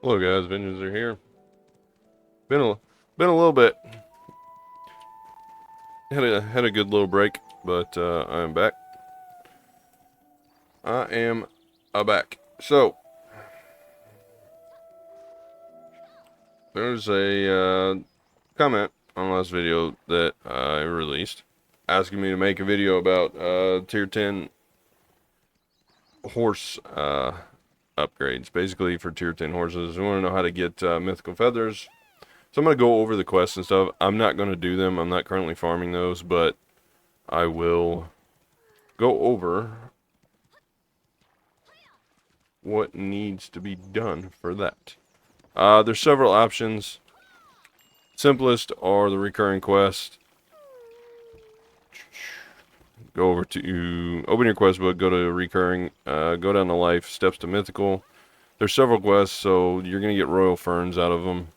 Hello guys, Vengeance are here. Been a been a little bit. Had a good little break, but I am back. I am back. So there's a comment on the last video that I released asking me to make a video about tier 10 horse upgrades. Basically for tier 10 horses, we want to know how to get Mythical Feathers. So I'm going to go over the quests and stuff. I'm not going to do them. I'm not currently farming those, but I will go over what needs to be done for that. There's several options. Simplest are the recurring quests. Go over to open your quest book, go to recurring, go down to life, steps to mythical. There's several quests, so you're going to get royal ferns out of them.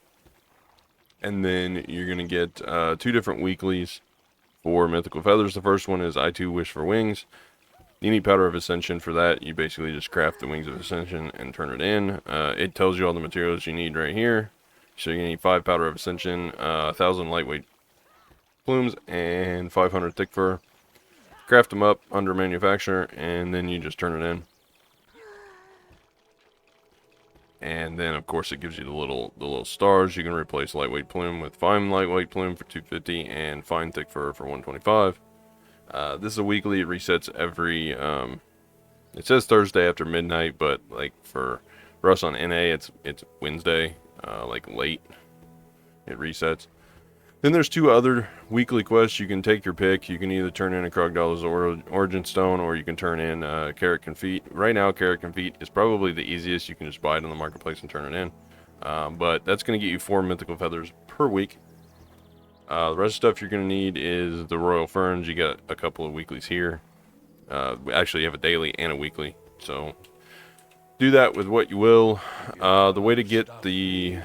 And then you're going to get 2 different weeklies for Mythical Feathers. The first one is I too wish for wings. You need Powder of Ascension for that. You basically just craft the Wings of Ascension and turn it in. It tells you all the materials you need right here. So you're going to need 5 Powder of Ascension, 1,000 lightweight plumes, and 500 thick fur. Craft them up under manufacturer, and then you just turn it in. And then, of course, it gives you the little stars. You can replace lightweight plume with fine lightweight plume for 250 and fine thick fur for 125. This is a weekly. It resets every, it says Thursday after midnight, but like for us on NA, it's Wednesday, like late. It resets. Then there's 2 other weekly quests. You can take your pick. You can either turn in a Crocodile's Origin Stone, or you can turn in Carrot Confit. Right now, Carrot Confit is probably the easiest. You can just buy it in the marketplace and turn it in. But that's going to get you 4 Mythical Feathers per week. The rest of the stuff you're going to need is the Royal Ferns. You got a couple of weeklies here. Actually, you have a daily and a weekly. So do that with what you will. The way to get the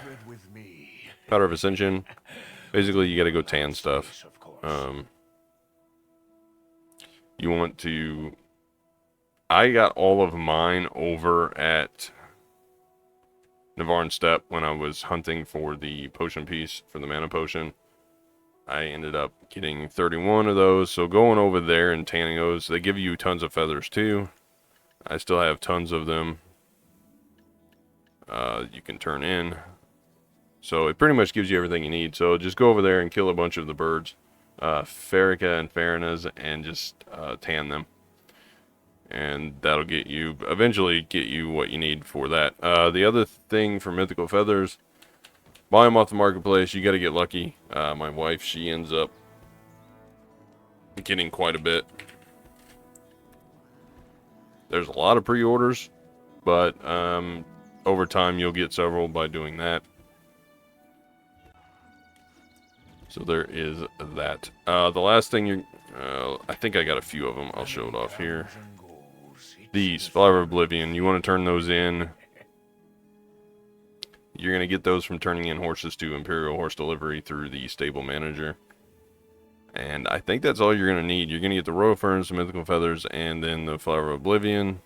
Powder of Ascension, basically you got to go tan stuff. You want to... I got all of mine over at Navarre Steppe when I was hunting for the potion piece for the mana potion. I ended up getting 31 of those, so going over there and tanning those, they give you tons of feathers too. I still have tons of them. You can turn in. So it pretty much gives you everything you need. So just go over there and kill a bunch of the birds, Ferica and Farinas, and just tan them. And that'll get you, eventually get you what you need for that. The other thing for Mythical Feathers, buy them off the marketplace. You got to get lucky. My wife, she ends up getting quite a bit. There's a lot of pre-orders, but over time you'll get several by doing that. So there is that. The last thing you're... I think I got a few of them. I'll show it off here. These, Flower of Oblivion, you want to turn those in. You're going to get those from turning in horses to Imperial Horse Delivery through the Stable Manager. And I think that's all you're going to need. You're going to get the Royal Ferns, the Mythical Feathers, and then the Flower of Oblivion.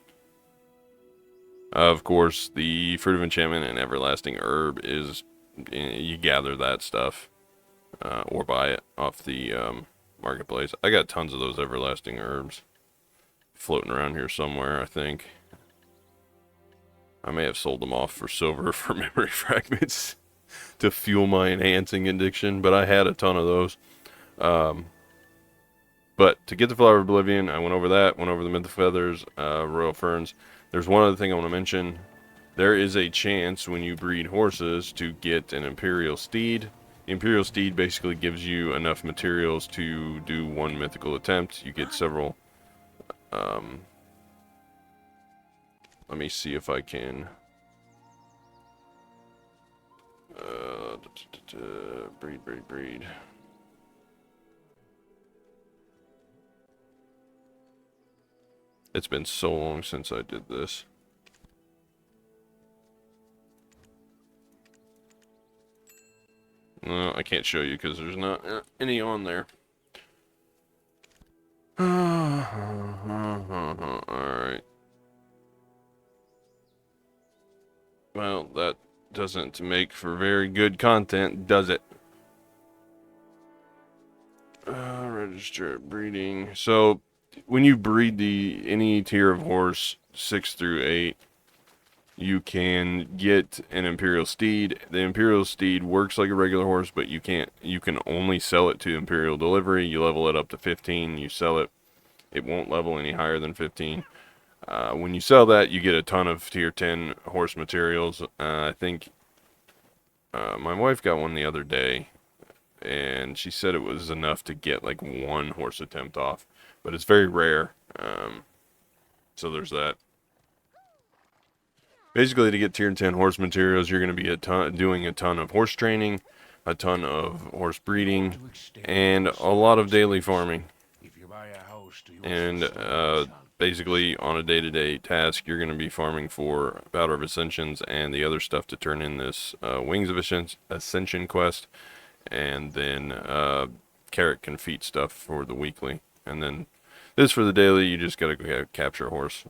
Of course, the Fruit of Enchantment and Everlasting Herb is... you gather that stuff. Or buy it off the marketplace. I got tons of those Everlasting Herbs floating around here somewhere, I think. I may have sold them off for silver for memory fragments to fuel my enhancing addiction, but I had a ton of those. But to get the Flower of Oblivion, I went over that, went over the Mythical Feathers, Royal Ferns. There's one other thing I want to mention. There is a chance when you breed horses to get an Imperial Steed. The Imperial Steed basically gives you enough materials to do 1 mythical attempt. You get several... let me see if I can... breed. It's been so long since I did this. No, I can't show you because there's not any on there. Alright. Well, that Doesn't make for very good content, does it? Register breeding. So when you breed any tier of horse 6 through 8, you can get an Imperial Steed. The Imperial Steed works like a regular horse, but you can only sell it to Imperial Delivery. You level it up to 15, you sell it. It won't level any higher than 15. When you sell that, you get a ton of tier 10 horse materials. I think my wife got one the other day, and she said it was enough to get like one horse attempt off, but it's very rare. So there's that. Basically, to get tier 10 horse materials, you're going to be doing a ton of horse training, a ton of horse breeding, and a lot of daily farming. And basically, on a day-to-day task, you're going to be farming for Battle of Ascensions and the other stuff to turn in this Wings of Ascension quest, and then Carrot can feed stuff for the weekly. And then this for the daily, you just got to go capture a horse.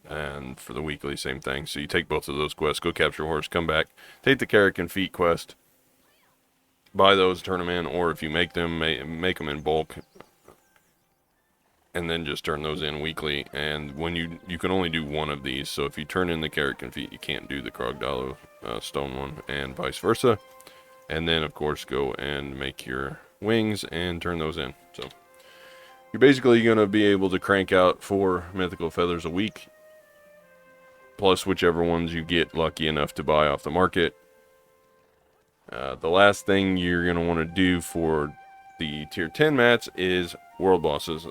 And for the weekly, same thing. So you take both of those quests, go capture a horse, come back, take the Carrot and feet quest, buy those, turn them in, or if you make them, make them in bulk, and then just turn those in weekly. And when you can only do one of these, so if you turn in the Carrot and feet, you can't do the Crocodile stone one, and vice versa. And then, of course, go and make your wings and turn those in. So you're basically going to be able to crank out 4 Mythical Feathers a week, plus whichever ones you get lucky enough to buy off the market. The last thing you're going to want to do for the tier 10 mats is world bosses,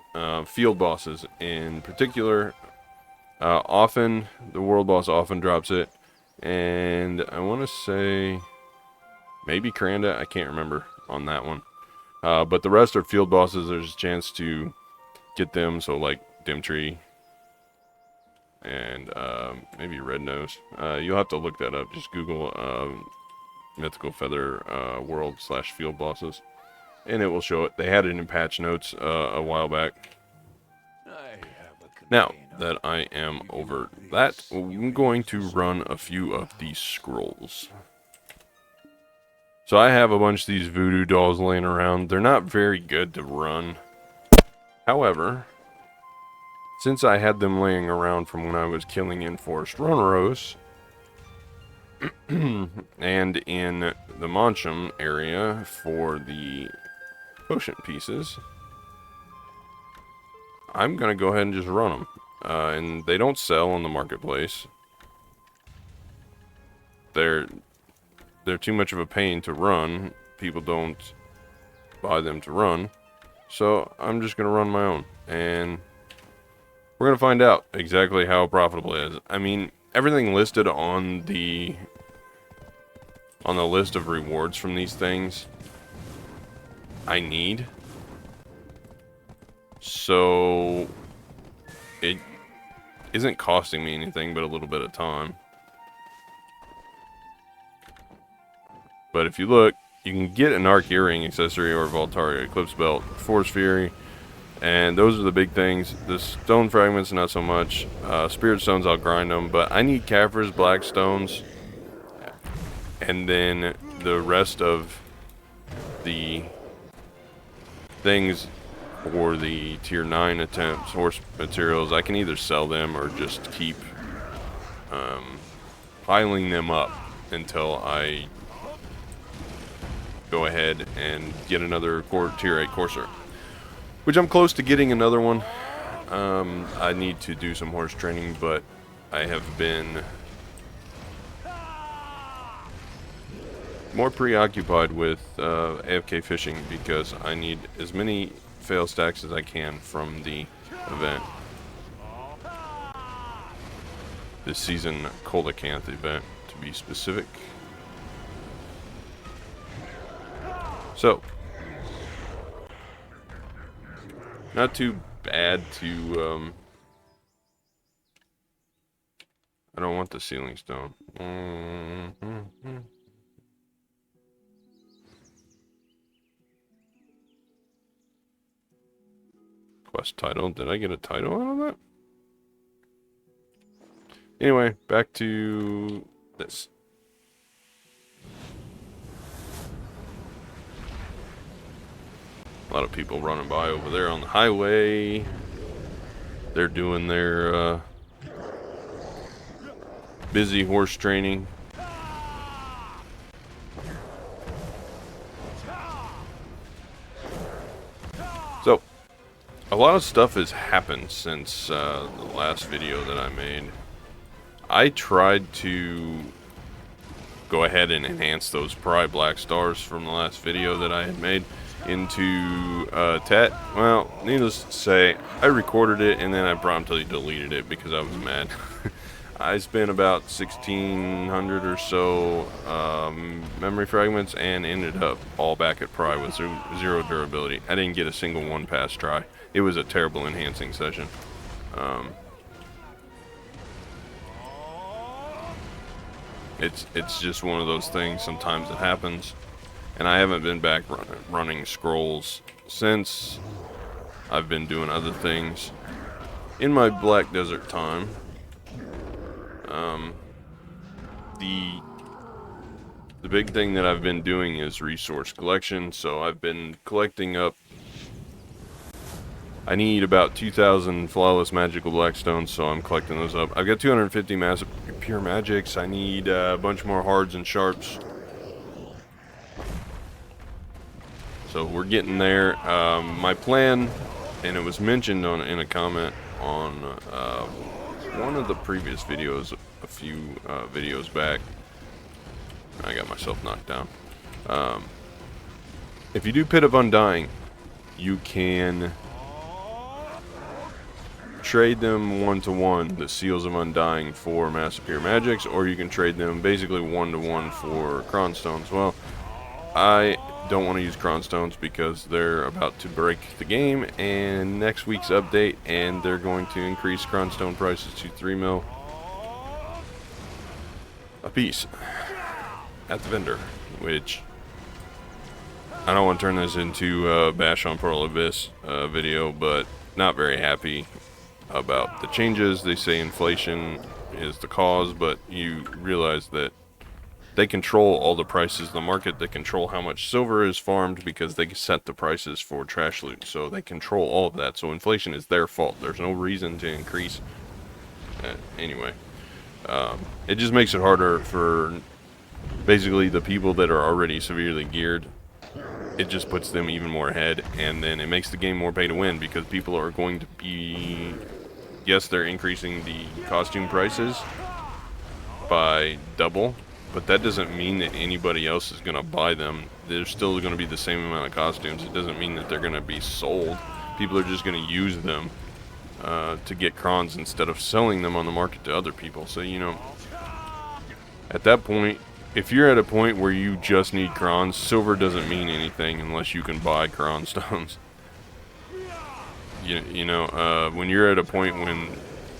field bosses in particular. Often, the world boss often drops it, and I want to say maybe Kranda, I can't remember on that one. But the rest are field bosses. There's a chance to get them, so like Dimtree, and maybe Red Nose. You'll have to look that up. Just Google Mythical Feather World / Field Bosses, and it will show it. They had it in patch notes a while back. Now that I am over that, I'm going to run a few of these scrolls. So I have a bunch of these Voodoo dolls laying around. They're not very good to run. However, since I had them laying around from when I was killing in Forest Runneros, and in the Monchum area for the potion pieces, I'm going to go ahead and just run them. And they don't sell on the marketplace. They're too much of a pain to run. People don't buy them to run. So I'm just going to run my own. And we're going to find out exactly how profitable it is. I mean, everything listed on the list of rewards from these things, I need. So it isn't costing me anything but a little bit of time. But if you look, you can get an Arc Earring accessory or Voltaria Eclipse Belt, Force Fury, and those are the big things. The Stone Fragments, not so much. Spirit Stones, I'll grind them, but I need Caphras Black Stones, and then the rest of the things for the tier 9 attempts, horse materials, I can either sell them or just keep piling them up until I go ahead and get another tier 8 Courser, which I'm close to getting another one. I need to do some horse training, but I have been more preoccupied with AFK fishing because I need as many fail stacks as I can from the event. This season Coelacanth event, to be specific. So, not too bad to, I don't want the Sealing Stone. Quest title. Did I get a title out of that? Anyway, back to this. A lot of people running by over there on the highway. They're doing their busy horse training. So, a lot of stuff has happened since the last video that I made. I tried to go ahead and enhance those Pry Black Stars from the last video that I had made into Tet. Well, needless to say, I recorded it and then I promptly deleted it because I was mad. I spent about 1,600 or so memory fragments and ended up all back at Pry with zero durability. I didn't get a single one pass try. It was a terrible enhancing session. It's just one of those things. Sometimes it happens, and I haven't been back running scrolls since. I've been doing other things in my Black Desert time. The big thing that I've been doing is resource collection, so I've been collecting up. I need about 2,000 flawless magical blackstones, so I'm collecting those up. I've got 250 massive pure magics. I need a bunch more hards and sharps. So we're getting there. My plan, and it was mentioned in a comment on one of the previous videos, a few videos back. I got myself knocked down. If you do Pit of Undying, you can trade them 1-to-1, the Seals of Undying, for Massive Pure Magics, or you can trade them basically 1-to-1 for Cronstones. Well, I don't want to use Cronstones because they're about to break the game and next week's update, and they're going to increase Cronstone prices to 3 mil a piece at the vendor, which I don't want to turn this into a Bash on Pearl Abyss video, but not very happy about the changes. They say inflation is the cause, but you realize that they control all the prices in the market. They control how much silver is farmed because they set the prices for trash loot. So they control all of that. So inflation is their fault. There's no reason to increase. Anyway, it just makes it harder for basically the people that are already severely geared. It just puts them even more ahead, and then it makes the game more pay to win because people are going to be, yes, they're increasing the costume prices by double, but that doesn't mean that anybody else is going to buy them. They're still going to be the same amount of costumes. It doesn't mean that they're going to be sold. People are just going to use them to get crons instead of selling them on the market to other people. So, you know, at that point, if you're at a point where you just need crons, silver doesn't mean anything unless you can buy cron stones. You know, when you're at a point when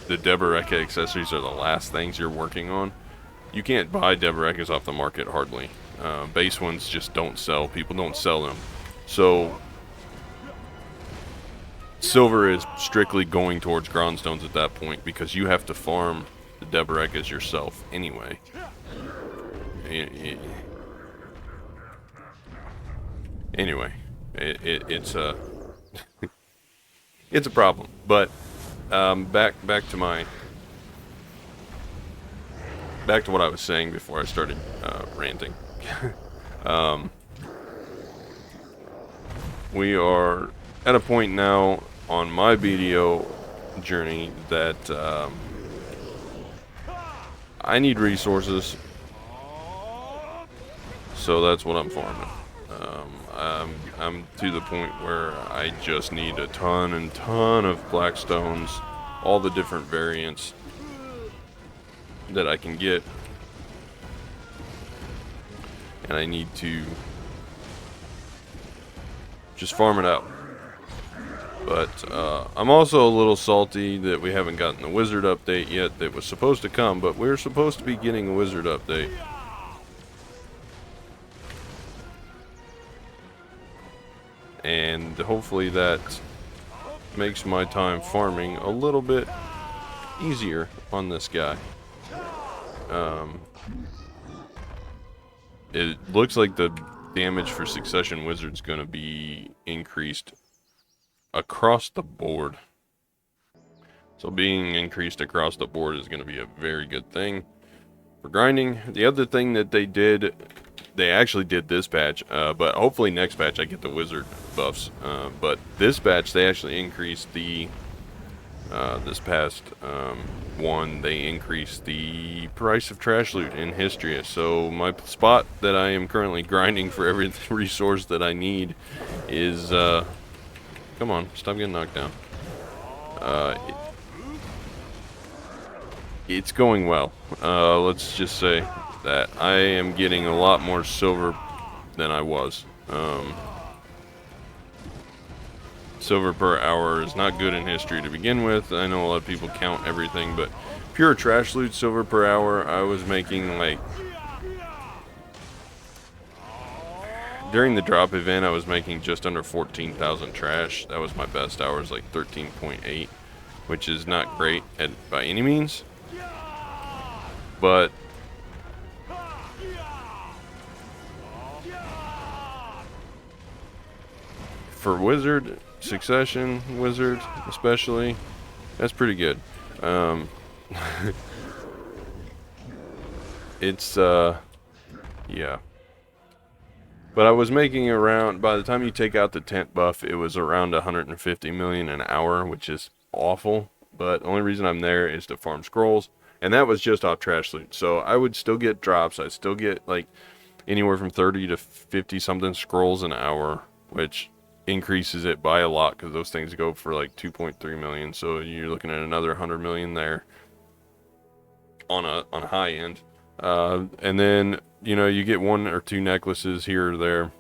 the Deboreka accessories are the last things you're working on, you can't buy Deberekas off the market hardly. Base ones just don't sell. People don't sell them. So silver is strictly going towards Grondstones at that point because you have to farm the Deberekas yourself anyway. Anyway, it's a it's a problem. But back to what I was saying before I started ranting. We are at a point now on my BDO journey that I need resources. So that's what I'm farming. I'm to the point where I just need a ton of blackstones, all the different variants that I can get, and I need to just farm it out. But I'm also a little salty that we haven't gotten the wizard update yet that was supposed to come, but we're supposed to be getting a wizard update. And hopefully that makes my time farming a little bit easier on this guy. It looks like the damage for Succession Wizard's going to be increased across the board. So being increased across the board is going to be a very good thing for grinding. The other thing that they actually did this patch, but hopefully next patch I get the wizard buffs. But this patch they actually increased the this past one, they increased the price of trash loot in Histria. So my spot that I am currently grinding for every resource that I need is come on, stop getting knocked down. It's going well. Let's just say that I am getting a lot more silver than I was. Silver per hour is not good in history to begin with. I know a lot of people count everything, but pure trash loot silver per hour, I was making like, during the drop event I was making just under 14,000 trash. That was my best hours, like 13.8, which is not great by any means, but for wizard, Succession Wizard especially, that's pretty good. It's yeah, but I was making around, by the time you take out the tent buff, it was around 150 million an hour, which is awful. But the only reason I'm there is to farm scrolls, and that was just off trash loot. So I would still get drops. I'd still get like anywhere from 30 to 50 something scrolls an hour, which increases it by a lot because those things go for like 2.3 million. So you're looking at another 100 million there on a high end. And then, you know, you get 1 or 2 necklaces here or there,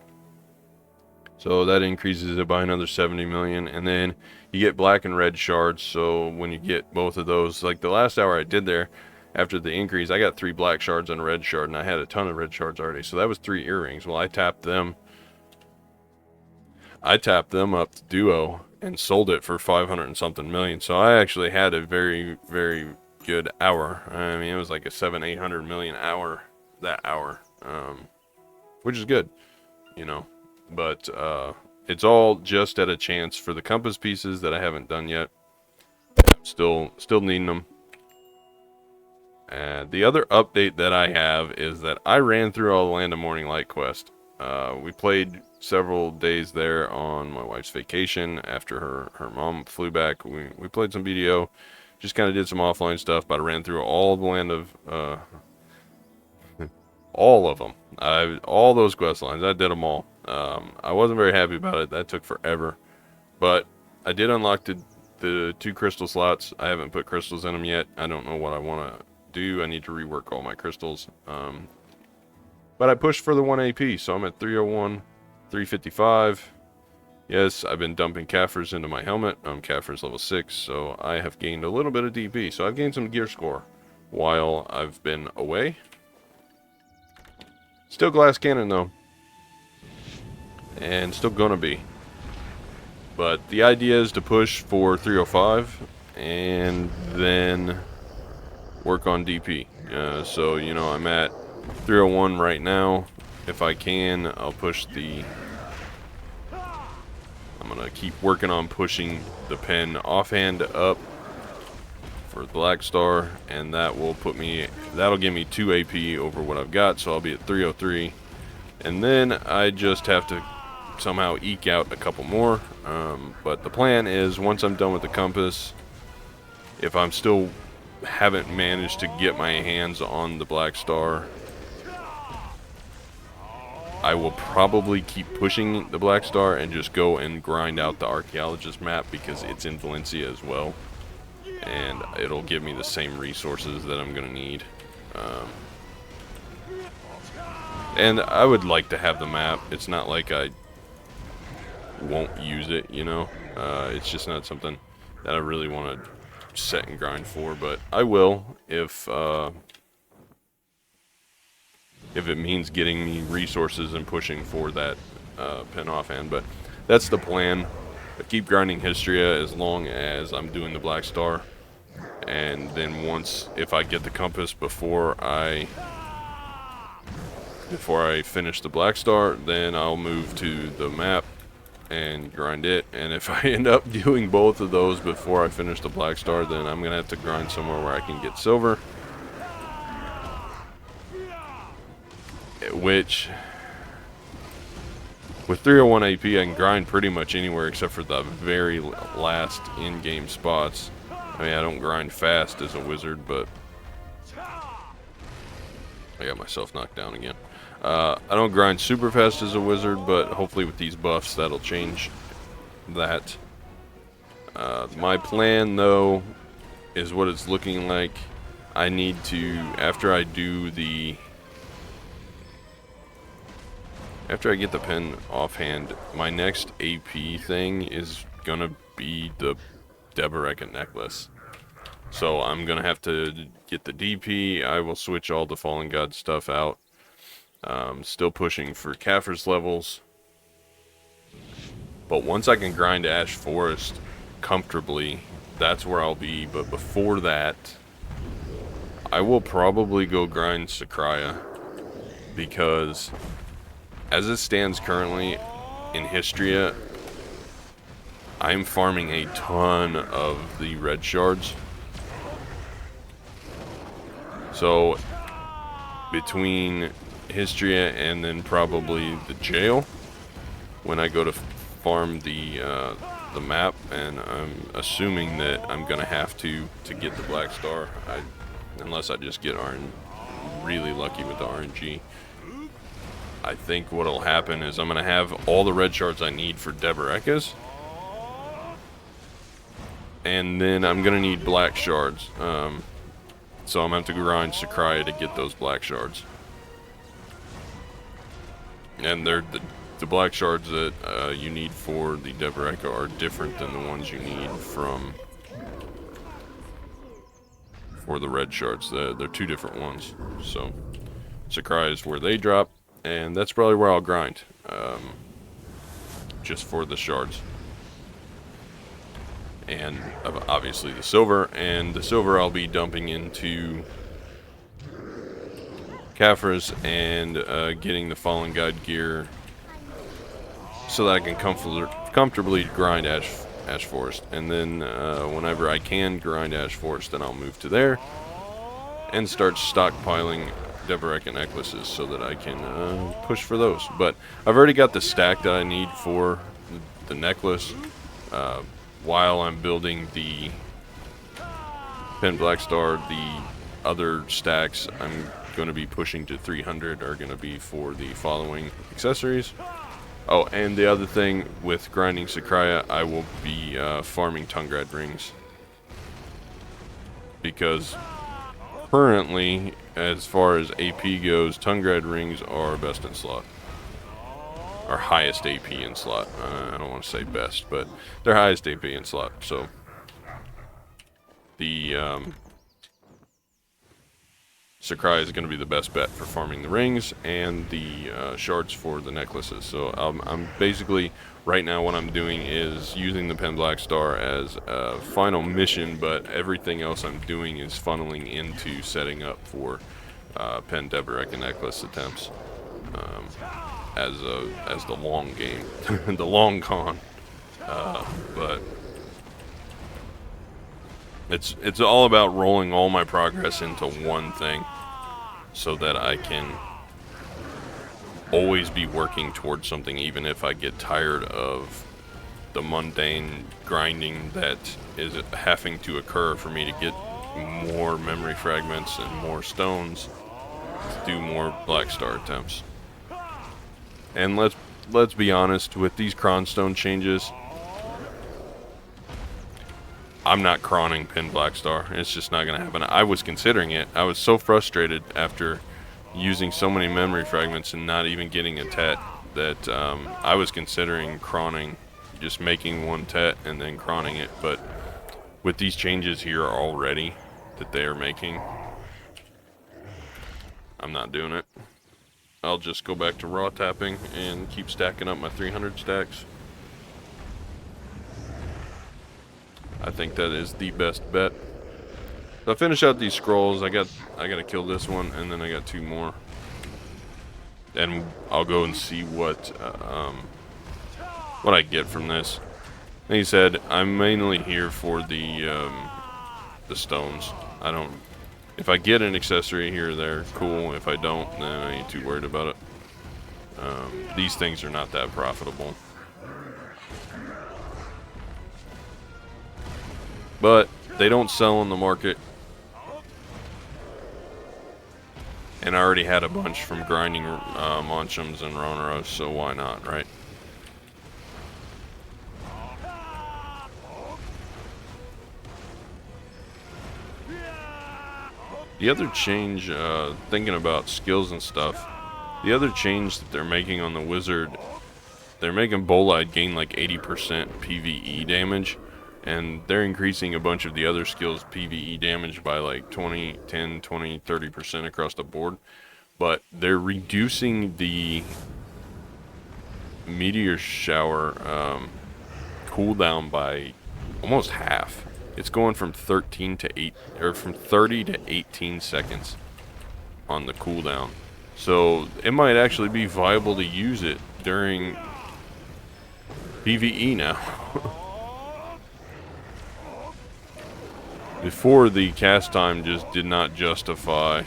so that increases it by another 70 million. And then you get black and red shards. So when you get both of those, like the last hour I did there, after the increase, I got 3 black shards and a red shard, and I had a ton of red shards already. So that was 3 earrings. Well, I tapped them up to duo and sold it for 500 and something million. So I actually had a very, very good hour. I mean, it was like a 700-800 million hour that hour, which is good, you know. But it's all just at a chance for the compass pieces that I haven't done yet. Still needing them. And the other update that I have is that I ran through all the Land of Morning Light quest. We played several days there on my wife's vacation after her mom flew back. We played some BDO, just kind of did some offline stuff, but I ran through all the land of all of them. All those quest lines, I did them all. I wasn't very happy about it. That took forever, but I did unlock the 2 crystal slots. I haven't put crystals in them yet. I don't know what I want to do. I need to rework all my crystals. But I pushed for the 1 AP, so I'm at 301, 355. Yes, I've been dumping Kaffers into my helmet. Kaffers level 6, so I have gained a little bit of DP. So I've gained some gear score while I've been away. Still glass cannon though, and still gonna be. But the idea is to push for 305 and then work on DP. So, you know, I'm at 301 right now. If I can, I'll push I'm gonna keep working on pushing the pen offhand up for Black Star, and that'll give me 2 AP over what I've got, so I'll be at 303. And then I just have to somehow eke out a couple more. But the plan is, once I'm done with the compass, if I'm still haven't managed to get my hands on the Black Star, I will probably keep pushing the Black Star and just go and grind out the Archaeologist map, because it's in Valencia as well, and it'll give me the same resources that I'm gonna need. And I would like to have the map. It's not like I won't use it, you know. It's just not something that I really want to set and grind for, but I will if it means getting me resources and pushing for that pen offhand. But that's the plan. I keep grinding Histria as long as I'm doing the Black Star, and then if I get the compass before I before I finish the Black Star. Then I'll move to the map and grind it. And if I end up doing both of those before I finish the Black Star, then I'm gonna have to grind somewhere where I can get silver, which with 301 AP I can grind pretty much anywhere except for the very last in-game spots. I mean, I don't grind fast as a wizard, but I got myself knocked down again. I don't grind super fast as a wizard, but hopefully with these buffs that'll change that. My plan, though, is what it's looking like. I need to, after I get the pen offhand, my next AP thing is gonna be the Deboreka necklace. So I'm gonna have to get the DP. I will switch all the Fallen God stuff out. Still pushing for Kaffir's levels. But once I can grind Ash Forest comfortably, that's where I'll be. But before that, I will probably go grind Sakraya, because as it stands currently in Histria, I'm farming a ton of the red shards. So between Histria and then probably the jail, when I go to farm the map, and I'm assuming that I'm gonna have to get the Black Star, unless I just get really lucky with the RNG. I think what'll happen is I'm gonna have all the red shards I need for Deboreka's, and then I'm gonna need black shards. So I'm gonna have to grind Sakraya to get those black shards. And they're the black shards that you need for the Deboreka are different than the ones you need for the red shards. They're two different ones. So Sakraya is where they drop, and that's probably where I'll grind, just for the shards. And obviously the silver, and the silver I'll be dumping into Kaffir's and getting the Fallen God gear so that I can comfortably grind Ash Forest. And then whenever I can grind Ash Forest, then I'll move to there and start stockpiling Deboreka necklaces so that I can push for those. But I've already got the stack that I need for the necklace. While I'm building the Pen Black Star, the other stacks I'm going to be pushing to 300 are going to be for the following accessories. Oh, and the other thing with grinding Sakraya, I will be farming Tungrad rings, because currently, as far as AP goes, Tungrad rings are best in slot. Our highest AP in slot. I don't want to say best, but they're highest AP in slot. So the Sakraya is going to be the best bet for farming the rings and the shards for the necklaces. So I'm basically, right now what I'm doing is using the Pen Black Star as a final mission, but everything else I'm doing is funneling into setting up for Pen Deboreka necklace attempts. As the long game, the long con, but it's all about rolling all my progress into one thing, so that I can always be working towards something, even if I get tired of the mundane grinding that is having to occur for me to get more memory fragments and more stones to do more Black Star attempts. And let's be honest, with these Cronstone changes, I'm not crawning Pen Black Star. It's just not going to happen. I was considering it. I was so frustrated after using so many memory fragments and not even getting a tet that I was considering crawning, just making one tet and then crawning it. But with these changes here already that they are making, I'm not doing it. I'll just go back to raw tapping and keep stacking up my 300 stacks. I think that is the best bet. So I finish out these scrolls. I gotta kill this one, and then I got two more. and I'll go and see what I get from this. Like he said, I'm mainly here for the stones. I don't. If I get an accessory here or there, cool. If I don't, then I ain't too worried about it. These things are not that profitable. But they don't sell on the market. And I already had a bunch from grinding Monchums and Roneros, so why not, right? The other change, thinking about skills and stuff, the other change that they're making on the wizard, they're making Bolide gain like 80% PvE damage, and they're increasing a bunch of the other skills PvE damage by like 20, 10, 20, 30% across the board. But they're reducing the Meteor Shower cooldown by almost half. It's going from 13 to 8, or from 30 to 18 seconds on the cooldown. So it might actually be viable to use it during PvE now. Before, the cast time just did not justify,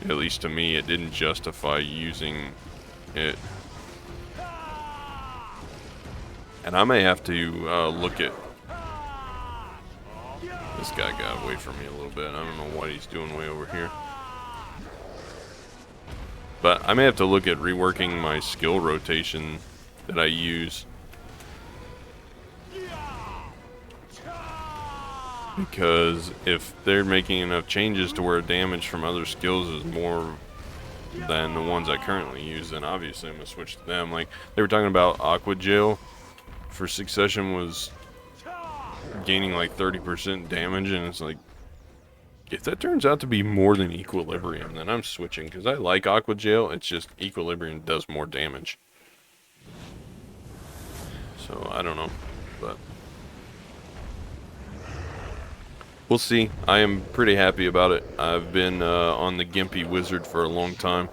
at least to me, it didn't justify using it. And I may have to look at... This guy got away from me a little bit. I don't know what he's doing way over here. But I may have to look at reworking my skill rotation that I use. Because if they're making enough changes to where damage from other skills is more than the ones I currently use, then obviously I'm going to switch to them. Like, they were talking about Aqua Jail for Succession was gaining like 30% damage, and it's like, if that turns out to be more than Equilibrium, then I'm switching, because I like Aqua Jail, it's just Equilibrium does more damage. So, I don't know, but we'll see. I am pretty happy about it. I've been on the Gimpy Wizard for a long time.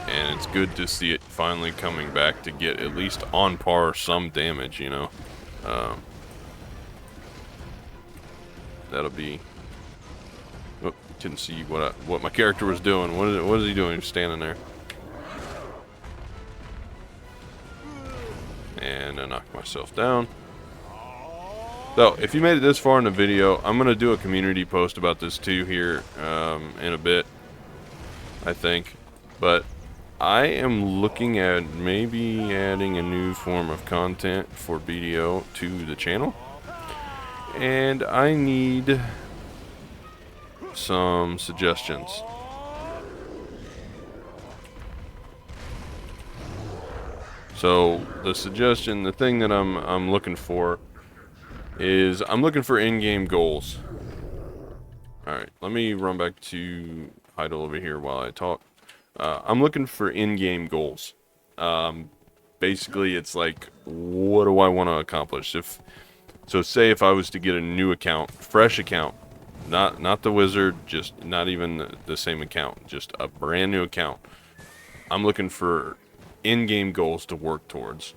And it's good to see it finally coming back to get at least on par some damage, you know. That'll be... Oh, couldn't see what my character was doing. What is he doing? He's standing there. And I knocked myself down. So, if you made it this far in the video, I'm going to do a community post about this too here in a bit, I think. But I am looking at maybe adding a new form of content for BDO to the channel. And I need some suggestions. So the thing that I'm looking for is I'm looking for in-game goals. All right, let me run back to idle over here while I talk. I'm looking for in-game goals. Basically, it's like, what do I want to accomplish? So say if I was to get a new account, fresh account, not the wizard, just not even the same account, just a brand new account. I'm looking for in-game goals to work towards.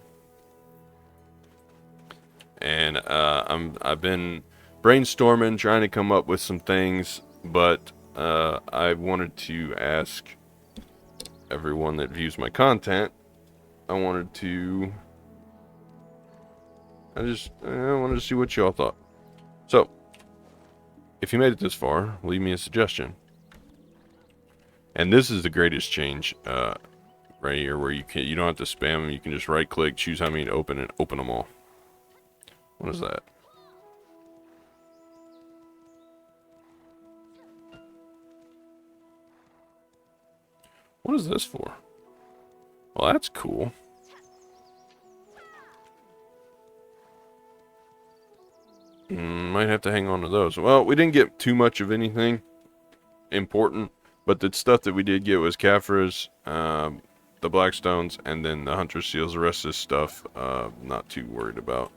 And I've been brainstorming, trying to come up with some things, but I wanted to ask everyone that views my content. I wanted to see what y'all thought. So, if you made it this far, leave me a suggestion. And this is the greatest change right here, where you don't have to spam them. You can just right click, choose how many to open, and open them all. What is that? What is this for? Well, that's cool. Might have to hang on to those. Well, we didn't get too much of anything important, but the stuff that we did get was Caphras, the Blackstones, and then the Hunter Seals. The rest of this stuff, not too worried about.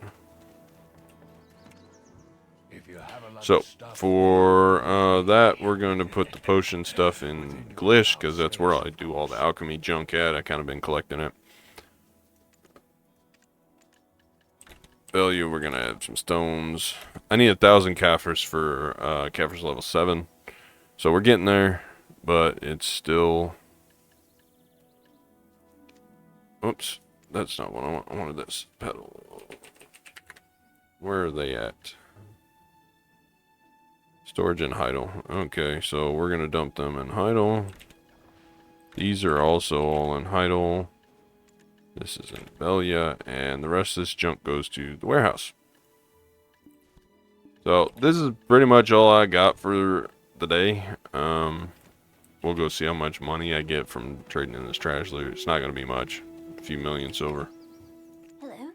So for that, we're going to put the potion stuff in Glish, because that's where I do all the alchemy junk at. I kind of been collecting it. Value, we're going to add some stones. I need 1,000 Kafirs for Kafirs level 7. So we're getting there, but it's still... Oops, that's not what I want. I wanted this petal. Where are they at? Storage and Heidel. Okay, so we're going to dump them in Heidel. These are also all in Heidel. This is in Belia, and the rest of this junk goes to the warehouse. So this is pretty much all I got for the day. We'll go see how much money I get from trading in this trash loot. It's not going to be much. A few million silver. Hello.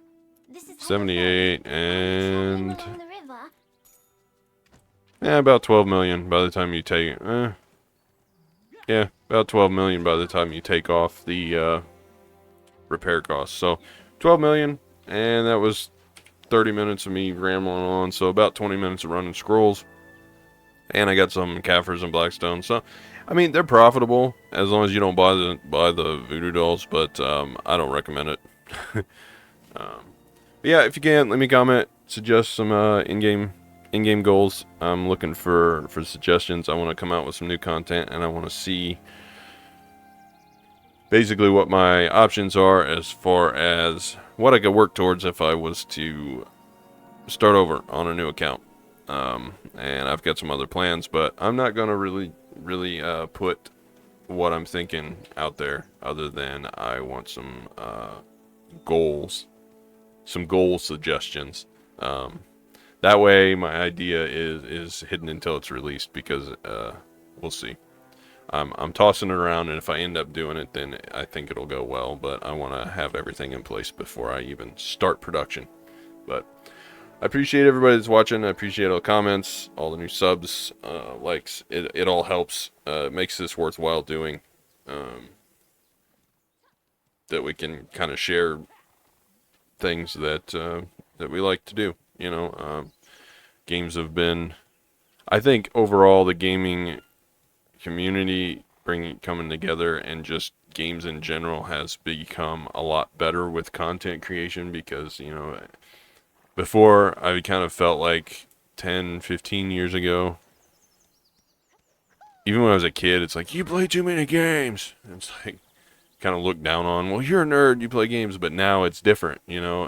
This is 78 and... yeah, about 12 million by the time you take... yeah, about 12 million by the time you take off the repair costs. So 12 million, and that was 30 minutes of me rambling on, so about 20 minutes of running scrolls. And I got some Kafirs and Blackstone. So I mean, they're profitable as long as you don't buy the Voodoo dolls, but I don't recommend it. But yeah, if you can, let me comment, suggest some in-game goals. I'm looking for suggestions. I want to come out with some new content, and I want to see basically what my options are as far as what I could work towards if I was to start over on a new account. And I've got some other plans, but I'm not gonna really put what I'm thinking out there, other than I want some goals, some goal suggestions. That way my idea is hidden until it's released, because we'll see. I'm tossing it around, and if I end up doing it, then I think it'll go well, but I want to have everything in place before I even start production. But I appreciate everybody that's watching. I appreciate all the comments, all the new subs, likes. It all helps. It makes this worthwhile doing. That we can kind of share things that we like to do. You know, games have been, I think overall the gaming community coming together, and just games in general, has become a lot better with content creation, because, you know, before I kind of felt like 10, 15 years ago, even when I was a kid, it's like, you play too many games. It's like, kind of looked down on, well, you're a nerd, you play games. But now it's different, you know,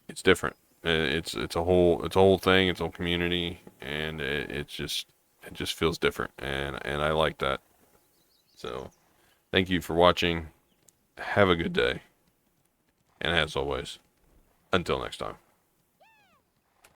it's different. It's a whole thing, it's a whole community, and it just feels different, and I like that. So thank you for watching. Have a good day, and as always, until next time.